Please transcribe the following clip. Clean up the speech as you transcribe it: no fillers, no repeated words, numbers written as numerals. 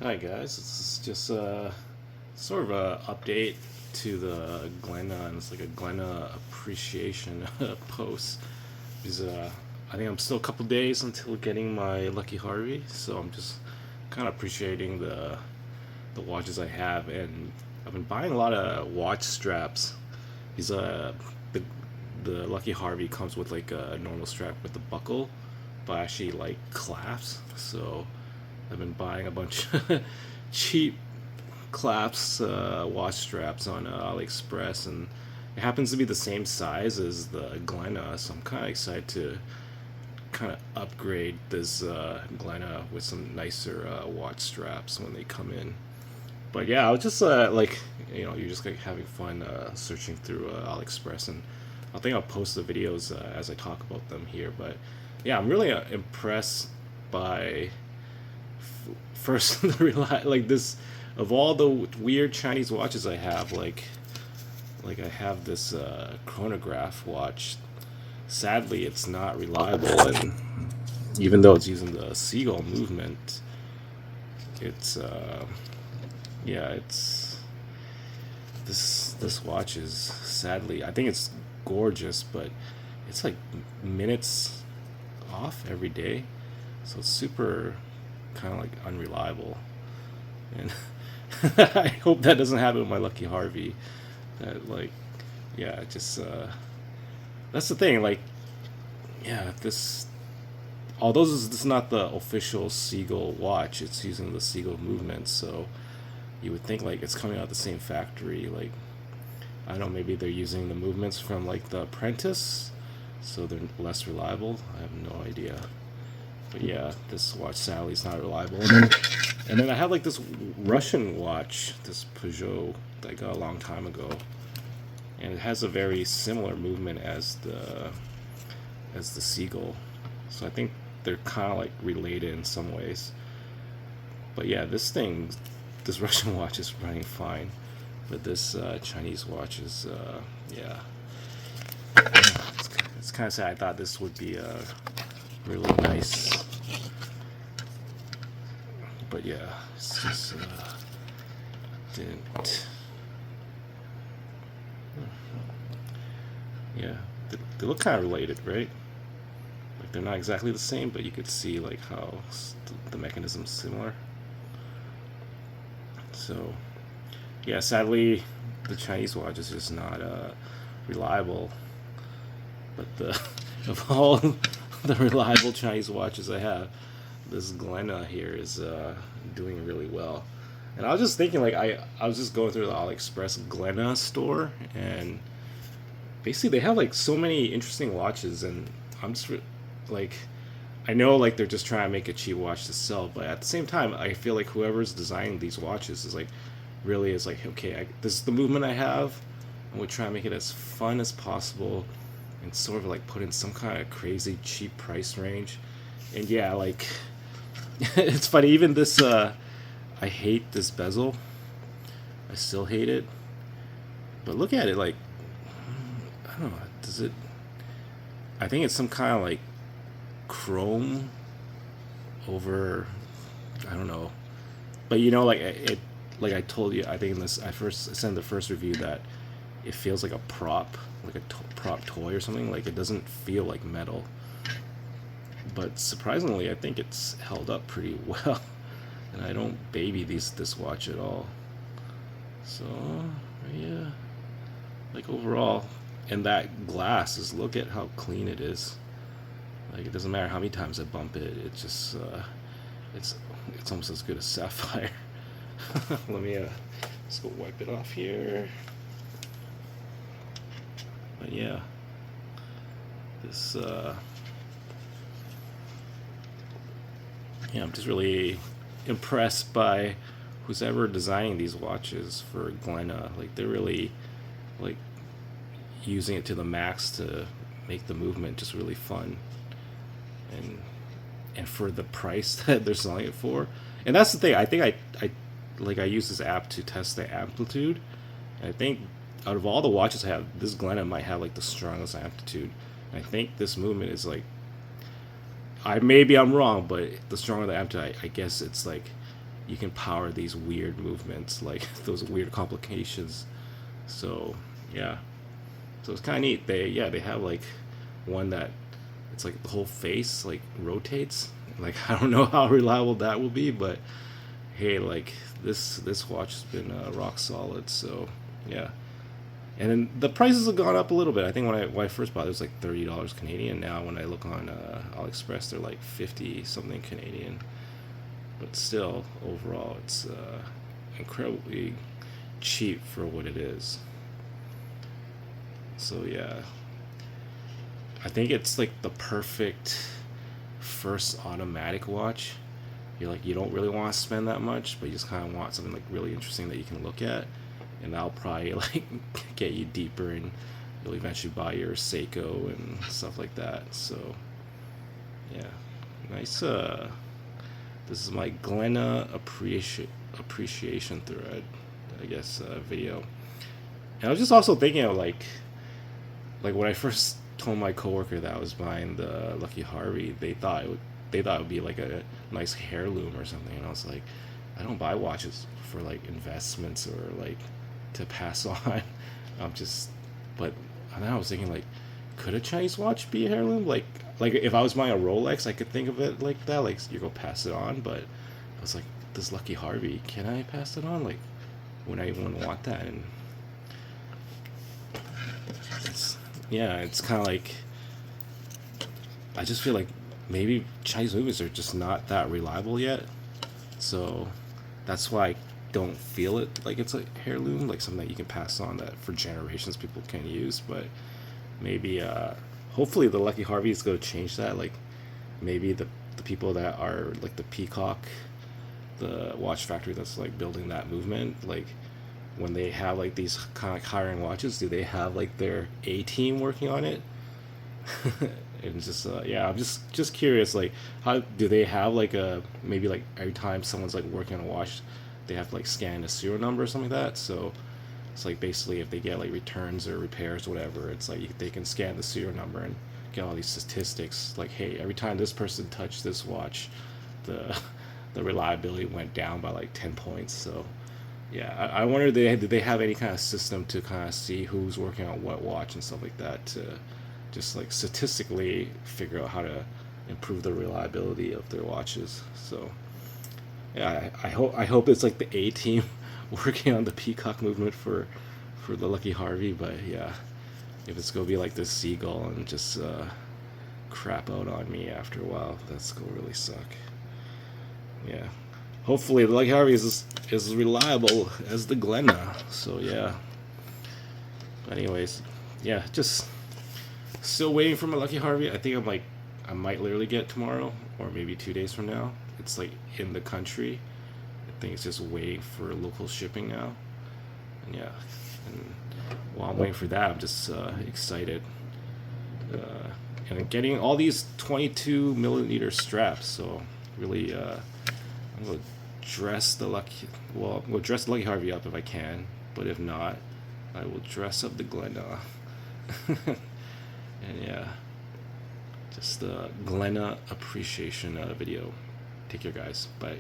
Hi guys, this is just sort of a update to the Glenaw, and it's like a Glenaw Appreciation Post. Because I think I'm still a couple days until getting my Lucky Harvey, so I'm just kind of appreciating the watches I have, and I've been buying a lot of watch straps. These the the Lucky Harvey comes with like a normal strap with the buckle, but actually like clasps. So I've been buying a bunch of cheap clasps watch straps on AliExpress, and it happens to be the same size as the Glenaw, so I'm kind of excited to kind of upgrade this Glenaw with some nicer watch straps when they come in. But yeah, I was just you're just like having fun searching through AliExpress, and I think I'll post the videos as I talk about them here. But yeah, I'm really impressed by first like this of all the weird Chinese watches I have. Like I have this chronograph watch. Sadly, it's not reliable, and even though it's using the seagull movement, it's yeah, it's this watch is sadly, I think it's gorgeous, but it's like minutes off every day, so it's super kind of like unreliable, and I hope that doesn't happen with my Lucky Harvey. That like, yeah, just that's the thing. Like, yeah, this although this is not the official Seagull watch, it's using the Seagull movement, so you would think like it's coming out of the same factory. Like, I don't know, maybe they're using the movements from like the Apprentice, so they're less reliable. I have no idea. But yeah, this watch sadly is not reliable. And then I have like this Russian watch, this Peugeot that I got a long time ago, and it has a very similar movement as the Seagull. So I think they're kind of like related in some ways. But yeah, this Russian watch is running fine, but this Chinese watch is yeah. It's kind of sad. I thought this would be really nice, but yeah, it's just didn't. Yeah, they look kind of related, right? Like they're not exactly the same, but you could see like how the mechanism's similar. So yeah, sadly, the Chinese watch is just not reliable. But the of all the reliable Chinese watches I have, this Glenaw here is doing really well. And I was just thinking, like I was just going through the AliExpress Glenaw store, and basically they have like so many interesting watches, and I'm just like, I know like they're just trying to make a cheap watch to sell, but at the same time I feel like whoever's designing these watches is like really is like, okay, this is the movement I have, and we try to make it as fun as possible, and sort of like put in some kind of crazy cheap price range. And yeah, like it's funny, even this I hate this bezel. I still hate it. But look at it, like, I don't know, does it, I think it's some kind of like chrome over, I don't know. But you know, like like I told you, I think in this, I sent the first review that it feels like a prop, like a prop toy or something. Like it doesn't feel like metal. But surprisingly, I think it's held up pretty well, and I don't baby this watch at all. So yeah, like overall, and that glass is, look at how clean it is. Like it doesn't matter how many times I bump it, it's just it's it's almost as good as sapphire. Let me just go wipe it off here. But yeah, this yeah, I'm just really impressed by who's ever designing these watches for Glenaw. Like they're really like using it to the max to make the movement just really fun, and for the price that they're selling it for. And that's the thing. I think I use this app to test the amplitude. And I think out of all the watches I have, this Glenaw might have like the strongest amplitude. And I think this movement is like, maybe I'm wrong, but the stronger the amplitude, I guess it's like you can power these weird movements, like those weird complications. So yeah, so it's kind of neat. They have like one that it's like the whole face like rotates. Like I don't know how reliable that will be, but hey, like this watch has been rock solid. So yeah, and then the prices have gone up a little bit. I think when I first bought it, it was like $30 Canadian. Now when I look on AliExpress, they're like 50 something Canadian. But still, overall, it's incredibly cheap for what it is. So yeah, I think it's like the perfect first automatic watch. You're like you don't really want to spend that much, but you just kind of want something like really interesting that you can look at, and that'll probably like get you deeper, and you'll eventually buy your Seiko and stuff like that. So yeah, nice. This is my Glenaw appreciation thread, I guess, video. And I was just also thinking of like when I first told my coworker that I was buying the Lucky Harvey, they thought it would be like a nice heirloom or something, and I was like, I don't buy watches for like investments or like to pass on. I'm just, but then I was thinking like, could a Chinese watch be a heirloom? Like if I was buying a Rolex, I could think of it like that, like you go pass it on. But I was like, this Lucky Harvey, can I pass it on? Like, would I even want that? And it's yeah, it's kind of like I just feel like maybe Chinese movies are just not that reliable yet. So that's why I don't feel it like it's a heirloom, like something that you can pass on that for generations people can use. But maybe hopefully the Lucky Harvey is going to change that. Like maybe the people that are like the Peacock, the watch factory that's like building that movement, like when they have like these kind of like hiring watches, do they have like their A team working on it? And just yeah, I'm just curious, like how do they have like a maybe like every time someone's like working on a watch, they have to like scan a serial number or something like that. So it's like basically if they get like returns or repairs or whatever, it's like they can scan the serial number and get all these statistics. Like hey, every time this person touched this watch, the the reliability went down by like 10 points. So yeah, I wonder did they have any kind of system to kind of see who's working on what watch and stuff like that to just like statistically figure out how to improve the reliability of their watches. So yeah, I hope it's like the A team working on the Peacock movement for the Lucky Harvey. But yeah, if it's gonna be like this seagull and just crap out on me after a while, that's gonna really suck. Yeah, hopefully the Lucky Harvey is as reliable as the Glenaw. So yeah. But anyways, yeah, just still waiting for my Lucky Harvey. I think I might literally get tomorrow or maybe 2 days from now. It's like in the country. I think it's just waiting for local shipping now. And yeah, and while I'm waiting for that, I'm just excited. And getting all these 22 millimeter straps. So really, I'm gonna dress the Lucky. Well, I'm gonna dress the Lucky Harvey up if I can. But if not, I will dress up the Glenaw. And yeah, just the Glenaw appreciation video. Take care, guys. Bye.